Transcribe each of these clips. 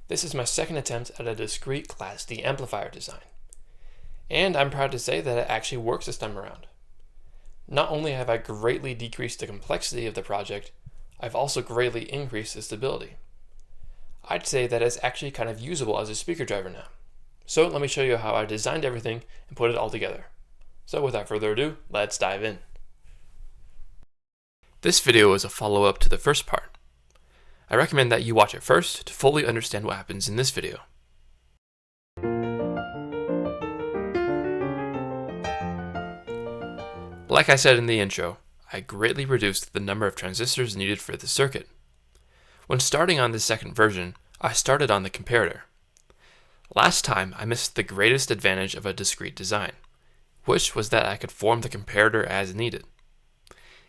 This is my second attempt at a discrete Class D amplifier design. And I'm proud to say that it actually works this time around. Not only have I greatly decreased the complexity of the project, I've also greatly increased the stability. I'd say that it's actually kind of usable as a speaker driver now. So let me show you how I designed everything and put it all together. So without further ado, let's dive in. This video is a follow-up to the first part. I recommend that you watch it first to fully understand what happens in this video. Like I said in the intro, I greatly reduced the number of transistors needed for the circuit. When starting on the second version, I started on the comparator. Last time, I missed the greatest advantage of a discrete design, which was that I could form the comparator as needed.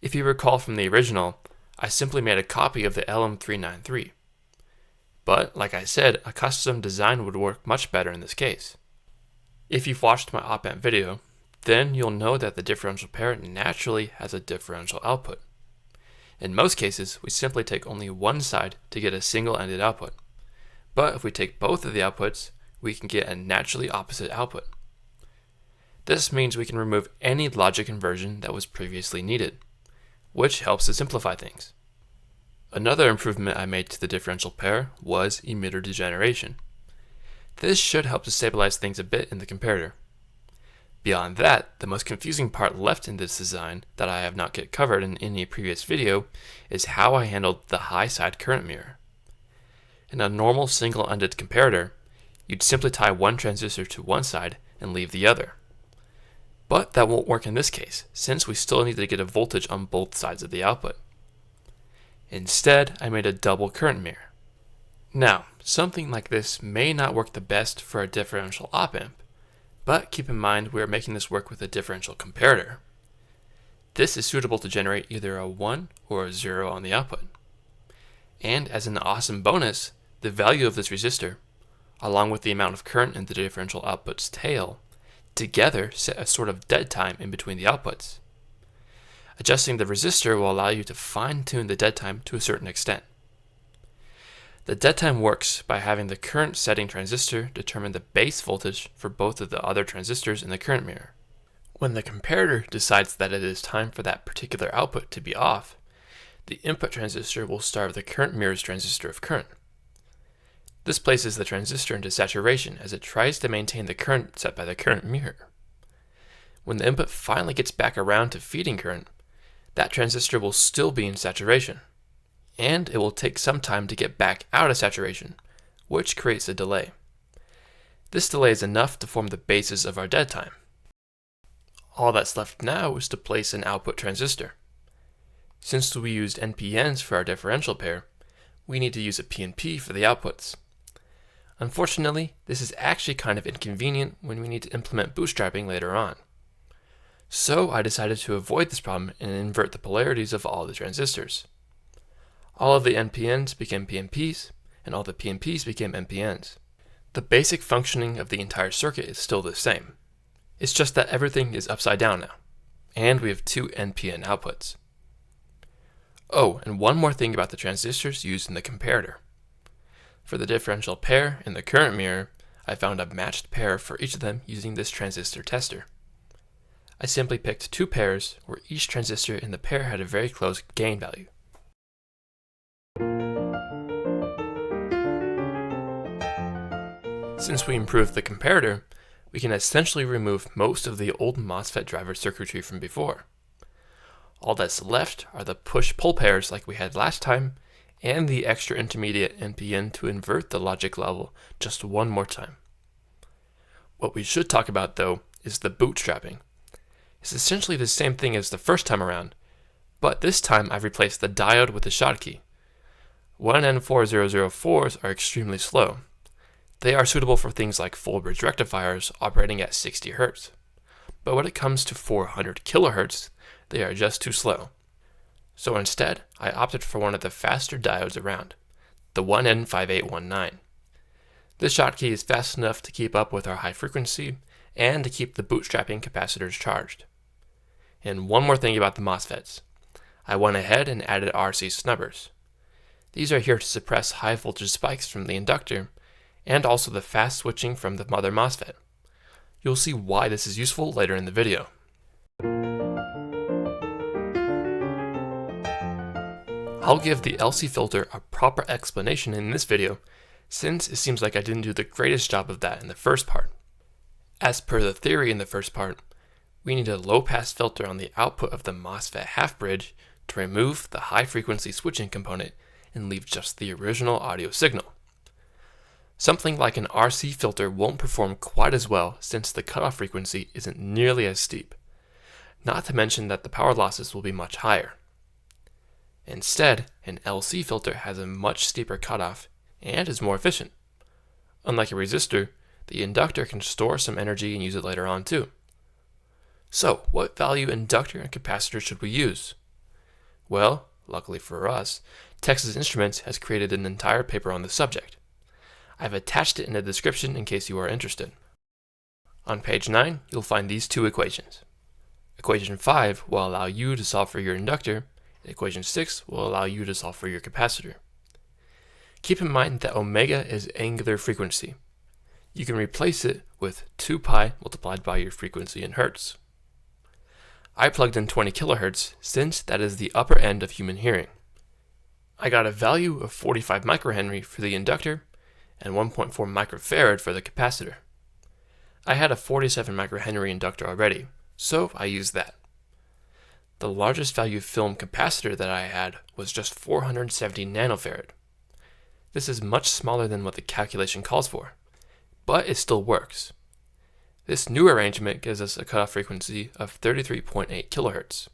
If you recall from the original, I simply made a copy of the LM393. But, like I said, a custom design would work much better in this case. If you've watched my op-amp video, then you'll know that the differential pair naturally has a differential output. In most cases, we simply take only one side to get a single-ended output. But if we take both of the outputs, we can get a naturally opposite output. This means we can remove any logic conversion that was previously needed, which helps to simplify things. Another improvement I made to the differential pair was emitter degeneration. This should help to stabilize things a bit in the comparator. Beyond that, the most confusing part left in this design that I have not yet covered in any previous video is how I handled the high side current mirror. In a normal single-ended comparator, you'd simply tie one transistor to one side and leave the other. But that won't work in this case, since we still need to get a voltage on both sides of the output. Instead, I made a double current mirror. Now, something like this may not work the best for a differential op-amp, but keep in mind we are making this work with a differential comparator. This is suitable to generate either a 1 or a 0 on the output. And as an awesome bonus, the value of this resistor, along with the amount of current in the differential output's tail, together set a sort of dead time in between the outputs. Adjusting the resistor will allow you to fine-tune the dead time to a certain extent. The dead time works by having the current setting transistor determine the base voltage for both of the other transistors in the current mirror. When the comparator decides that it is time for that particular output to be off, the input transistor will starve the current mirror's transistor of current. This places the transistor into saturation as it tries to maintain the current set by the current mirror. When the input finally gets back around to feeding current, that transistor will still be in saturation, and it will take some time to get back out of saturation, which creates a delay. This delay is enough to form the basis of our dead time. All that's left now is to place an output transistor. Since we used NPNs for our differential pair, we need to use a PNP for the outputs. Unfortunately, this is actually kind of inconvenient when we need to implement bootstrapping later on. So I decided to avoid this problem and invert the polarities of all the transistors. All of the NPNs became PNPs, and all the PNPs became NPNs. The basic functioning of the entire circuit is still the same. It's just that everything is upside down now, and we have two NPN outputs. Oh, and one more thing about the transistors used in the comparator. For the differential pair in the current mirror, I found a matched pair for each of them using this transistor tester. I simply picked two pairs where each transistor in the pair had a very close gain value. Since we improved the comparator, we can essentially remove most of the old MOSFET driver circuitry from before. All that's left are the push-pull pairs like we had last time, and the extra intermediate NPN to invert the logic level just one more time. What we should talk about though is the bootstrapping. It's essentially the same thing as the first time around, but this time I've replaced the diode with the Schottky. 1N4004s are extremely slow. They are suitable for things like full bridge rectifiers operating at 60 Hz. But when it comes to 400 kHz, they are just too slow. So instead, I opted for one of the faster diodes around, the 1N5819. This Schottky is fast enough to keep up with our high frequency and to keep the bootstrapping capacitors charged. And one more thing about the MOSFETs. I went ahead and added RC snubbers. These are here to suppress high voltage spikes from the inductor and also the fast switching from the mother MOSFET. You'll see why this is useful later in the video. I'll give the LC filter a proper explanation in this video, since it seems like I didn't do the greatest job of that in the first part. As per the theory in the first part, we need a low-pass filter on the output of the MOSFET half-bridge to remove the high-frequency switching component and leave just the original audio signal. Something like an RC filter won't perform quite as well since the cutoff frequency isn't nearly as steep, not to mention that the power losses will be much higher. Instead, an LC filter has a much steeper cutoff and is more efficient. Unlike a resistor, the inductor can store some energy and use it later on too. So, what value inductor and capacitor should we use? Well, luckily for us, Texas Instruments has created an entire paper on the subject. I've attached it in the description in case you are interested. On page 9, you'll find these two equations. Equation 5 will allow you to solve for your inductor, and equation 6 will allow you to solve for your capacitor. Keep in mind that omega is angular frequency. You can replace it with 2 pi multiplied by your frequency in hertz. I plugged in 20 kilohertz since that is the upper end of human hearing. I got a value of 45 microhenry for the inductor and 1.4 microfarad for the capacitor. I had a 47 microhenry inductor already, so I used that. The largest value film capacitor that I had was just 470 nanofarad. This is much smaller than what the calculation calls for, but it still works. This new arrangement gives us a cutoff frequency of 33.8 kHz,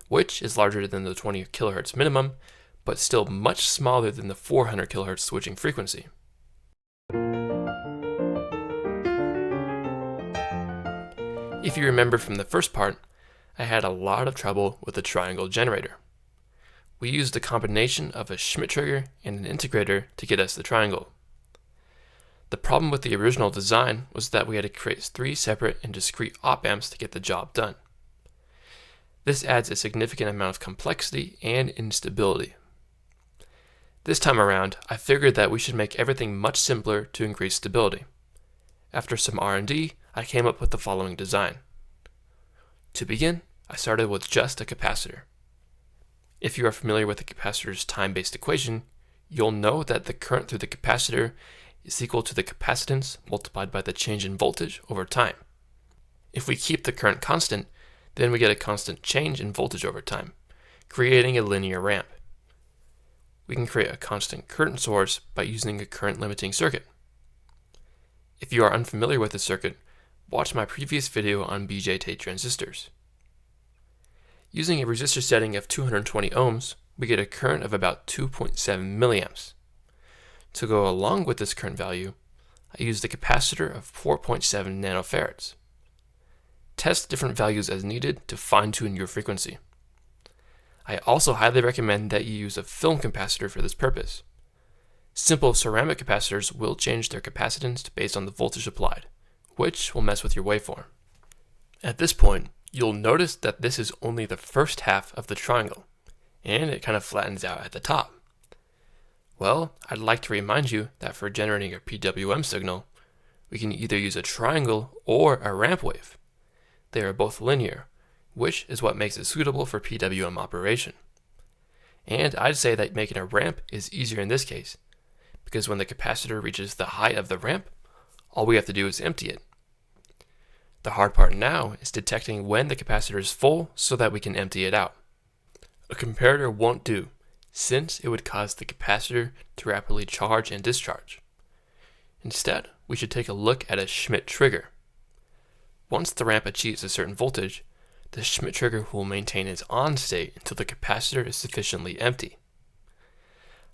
which is larger than the 20 kHz minimum, but still much smaller than the 400 kHz switching frequency. If you remember from the first part, I had a lot of trouble with the triangle generator. We used a combination of a Schmitt trigger and an integrator to get us the triangle. The problem with the original design was that we had to create 3 separate and discrete op amps to get the job done. This adds a significant amount of complexity and instability. This time around, I figured that we should make everything much simpler to increase stability. After some R&D, I came up with the following design. To begin, I started with just a capacitor. If you are familiar with the capacitor's time-based equation, you'll know that the current through the capacitor is equal to the capacitance multiplied by the change in voltage over time. If we keep the current constant, then we get a constant change in voltage over time, creating a linear ramp. We can create a constant current source by using a current limiting circuit. If you are unfamiliar with the circuit, watch my previous video on BJT transistors. Using a resistor setting of 220 ohms, we get a current of about 2.7 milliamps. To go along with this current value, I used a capacitor of 4.7 nanofarads. Test different values as needed to fine-tune your frequency. I also highly recommend that you use a film capacitor for this purpose. Simple ceramic capacitors will change their capacitance based on the voltage applied, which will mess with your waveform. At this point, you'll notice that this is only the first half of the triangle, and it kind of flattens out at the top. Well, I'd like to remind you that for generating a PWM signal, we can either use a triangle or a ramp wave. They are both linear, which is what makes it suitable for PWM operation. And I'd say that making a ramp is easier in this case, because when the capacitor reaches the height of the ramp, all we have to do is empty it. The hard part now is detecting when the capacitor is full so that we can empty it out. A comparator won't do, since it would cause the capacitor to rapidly charge and discharge. Instead, we should take a look at a Schmitt trigger. Once the ramp achieves a certain voltage, the Schmitt trigger will maintain its on state until the capacitor is sufficiently empty.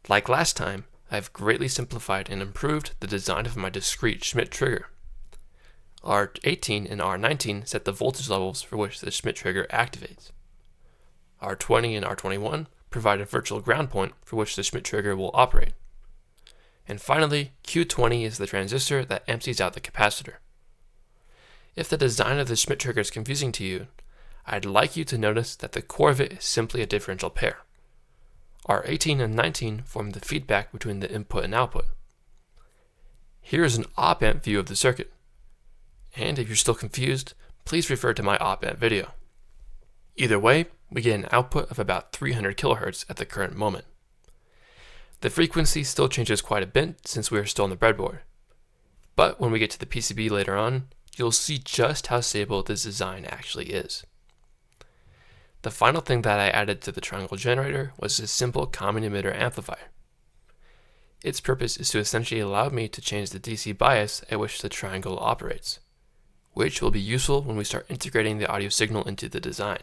Like last time, I have greatly simplified and improved the design of my discrete Schmitt trigger. R18 and R19 set the voltage levels for which the Schmitt trigger activates. R20 and R21 provide a virtual ground point for which the Schmitt trigger will operate. And finally, Q20 is the transistor that empties out the capacitor. If the design of the Schmitt trigger is confusing to you, I'd like you to notice that the core of it is simply a differential pair. R18 and 19 form the feedback between the input and output. Here is an op-amp view of the circuit. And if you're still confused, please refer to my op-amp video. Either way, we get an output of about 300 kHz at the current moment. The frequency still changes quite a bit since we are still on the breadboard. But when we get to the PCB later on, you'll see just how stable this design actually is. The final thing that I added to the triangle generator was a simple common emitter amplifier. Its purpose is to essentially allow me to change the DC bias at which the triangle operates, which will be useful when we start integrating the audio signal into the design.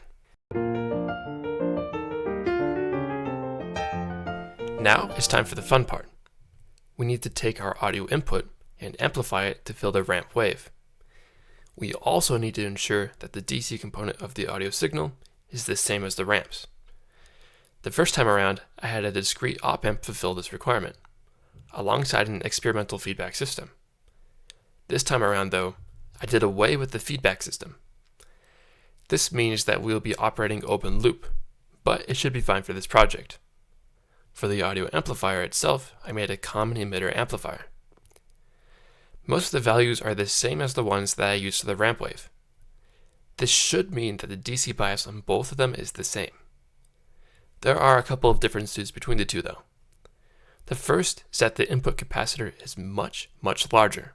Now it's time for the fun part. We need to take our audio input and amplify it to fill the ramp wave. We also need to ensure that the DC component of the audio signal is the same as the ramps. The first time around, I had a discrete op-amp fulfill this requirement, alongside an experimental feedback system. This time around though, I did away with the feedback system. This means that we'll be operating open loop, but it should be fine for this project. For the audio amplifier itself, I made a common emitter amplifier. Most of the values are the same as the ones that I used for the ramp wave. This should mean that the DC bias on both of them is the same. There are a couple of differences between the two though. The first is that the input capacitor is much larger.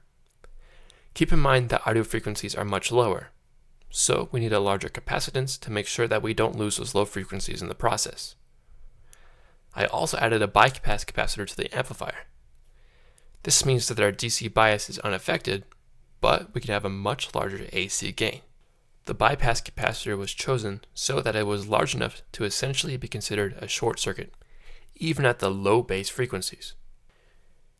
Keep in mind that audio frequencies are much lower, so we need a larger capacitance to make sure that we don't lose those low frequencies in the process. I also added a bypass capacitor to the amplifier. This means that our DC bias is unaffected, but we can have a much larger AC gain. The bypass capacitor was chosen so that it was large enough to essentially be considered a short circuit, even at the low base frequencies.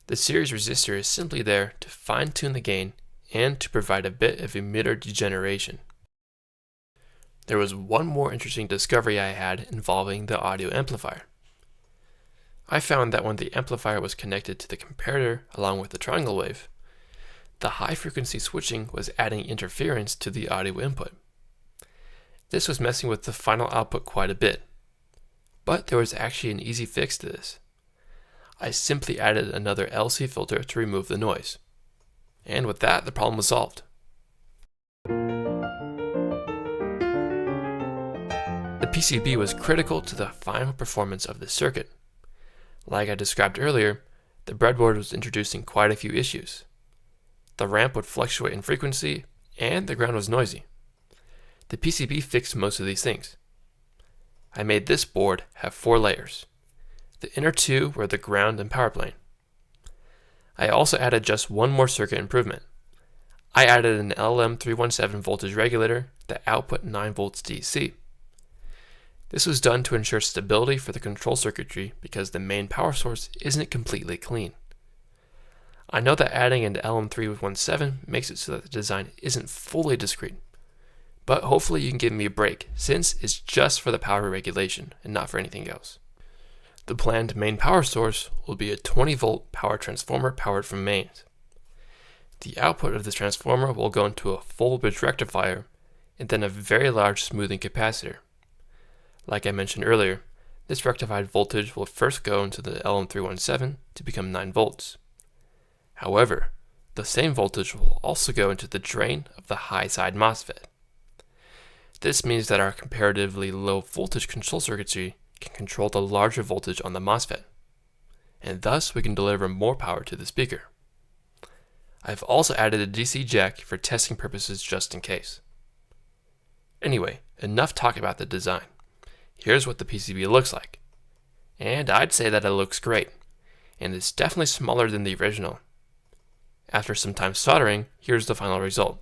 The series resistor is simply there to fine-tune the gain and to provide a bit of emitter degeneration. There was one more interesting discovery I had involving the audio amplifier. I found that when the amplifier was connected to the comparator along with the triangle wave, the high frequency switching was adding interference to the audio input. This was messing with the final output quite a bit, but there was actually an easy fix to this. I simply added another LC filter to remove the noise, and with that the problem was solved. The PCB was critical to the final performance of the circuit. Like I described earlier, the breadboard was introducing quite a few issues. The ramp would fluctuate in frequency, and the ground was noisy. The PCB fixed most of these things. I made this board have 4 layers. The inner 2 were the ground and power plane. I also added just one more circuit improvement. I added an LM317 voltage regulator that output 9 volts DC. This was done to ensure stability for the control circuitry because the main power source isn't completely clean. I know that adding an LM317 makes it so that the design isn't fully discrete, but hopefully you can give me a break since it's just for the power regulation and not for anything else. The planned main power source will be a 20 volt power transformer powered from mains. The output of this transformer will go into a full bridge rectifier and then a very large smoothing capacitor. Like I mentioned earlier, this rectified voltage will first go into the LM317 to become 9 volts. However, the same voltage will also go into the drain of the high side MOSFET. This means that our comparatively low voltage control circuitry can control the larger voltage on the MOSFET, and thus we can deliver more power to the speaker. I've also added a DC jack for testing purposes just in case. Anyway, enough talk about the design. Here's what the PCB looks like. And I'd say that it looks great, and it's definitely smaller than the original. After some time soldering, here's the final result.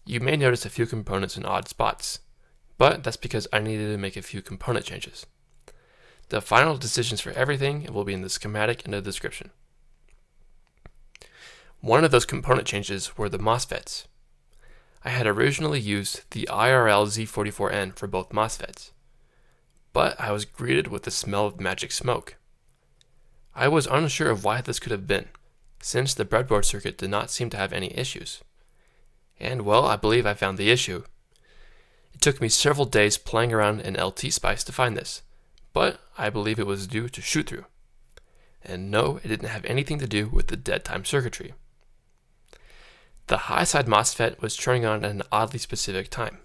You may notice a few components in odd spots, but that's because I needed to make a few component changes. The final decisions for everything will be in the schematic in the description. One of those component changes were the MOSFETs. I had originally used the IRL Z44N for both MOSFETs, but I was greeted with the smell of magic smoke. I was unsure of why this could have been, since the breadboard circuit did not seem to have any issues. And well, I believe I found the issue. It took me several days playing around in LT Spice to find this, but I believe it was due to shoot-through. and no, it didn't have anything to do with the dead time circuitry. The high side MOSFET was turning on at an oddly specific time.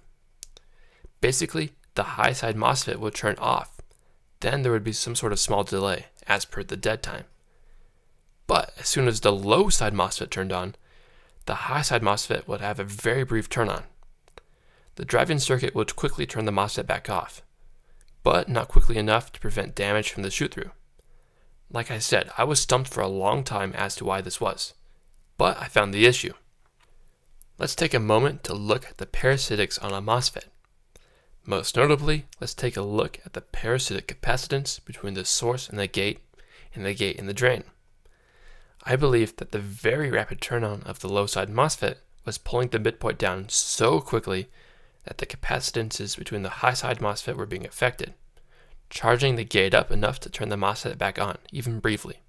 Basically, the high side MOSFET would turn off, then there would be some sort of small delay, as per the dead time. But as soon as the low side MOSFET turned on, the high side MOSFET would have a very brief turn on. The drive-in circuit would quickly turn the MOSFET back off, but not quickly enough to prevent damage from the shoot-through. Like I said, I was stumped for a long time as to why this was, but I found the issue. Let's take a moment to look at the parasitics on a MOSFET. Most notably, let's take a look at the parasitic capacitance between the source and the gate and the drain. I believe that the very rapid turn-on of the low side MOSFET was pulling the midpoint down so quickly that the capacitances between the high side MOSFET were being affected, charging the gate up enough to turn the MOSFET back on, even briefly.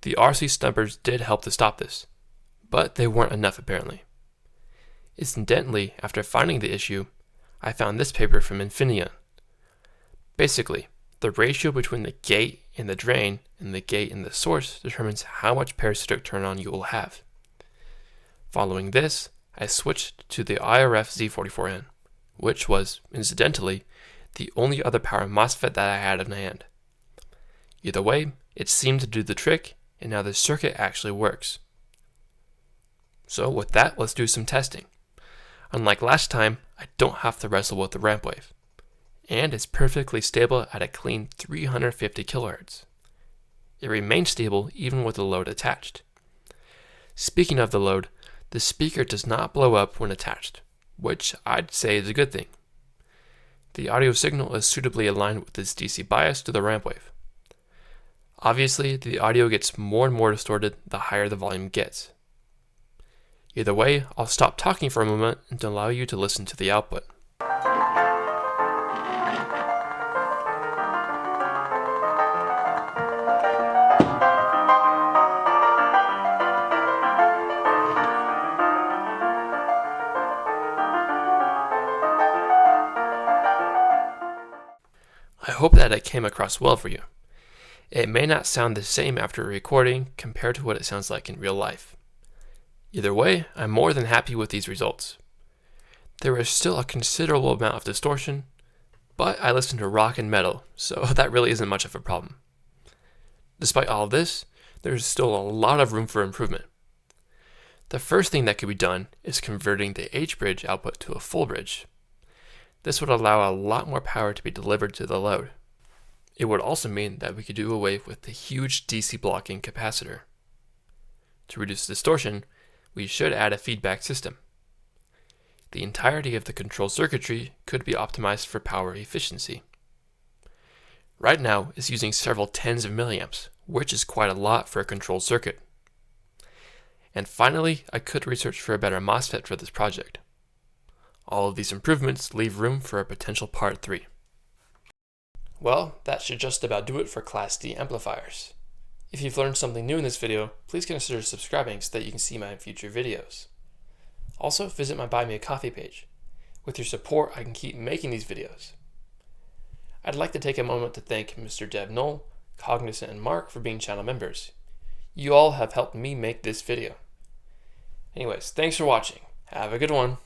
The RC stubbers did help to stop this, but they weren't enough apparently. Incidentally, after finding the issue, I found this paper from Infineon. Basically, the ratio between the gate and the drain and the gate and the source determines how much parasitic turn-on you will have. Following this, I switched to the IRF Z44N, which was, incidentally, the only other power MOSFET that I had on hand. Either way, it seemed to do the trick, and now the circuit actually works. So with that, let's do some testing. Unlike last time, I don't have to wrestle with the ramp wave, and it's perfectly stable at a clean 350 kHz. It remains stable even with the load attached. Speaking of the load, the speaker does not blow up when attached, which I'd say is a good thing. The audio signal is suitably aligned with its DC bias to the ramp wave. Obviously, the audio gets more and more distorted the higher the volume gets. Either way, I'll stop talking for a moment and allow you to listen to the output. I hope that it came across well for you. It may not sound the same after recording compared to what it sounds like in real life. Either way, I'm more than happy with these results. There is still a considerable amount of distortion, but I listen to rock and metal, so that really isn't much of a problem. Despite all of this, there's still a lot of room for improvement. The first thing that could be done is converting the H-bridge output to a full bridge. This would allow a lot more power to be delivered to the load. It would also mean that we could do away with the huge DC blocking capacitor. To reduce distortion, we should add a feedback system. The entirety of the control circuitry could be optimized for power efficiency. Right now, it's using several tens of milliamps, which is quite a lot for a control circuit. And finally, I could research for a better MOSFET for this project. All of these improvements leave room for a potential part 3. Well, that should just about do it for Class D amplifiers. If you've learned something new in this video, please consider subscribing so that you can see my future videos. Also, visit my Buy Me a Coffee page. With your support, I can keep making these videos. I'd like to take a moment to thank Mr. Dev Knoll, Cognizant, and Mark for being channel members. You all have helped me make this video. Anyways, thanks for watching. Have a good one.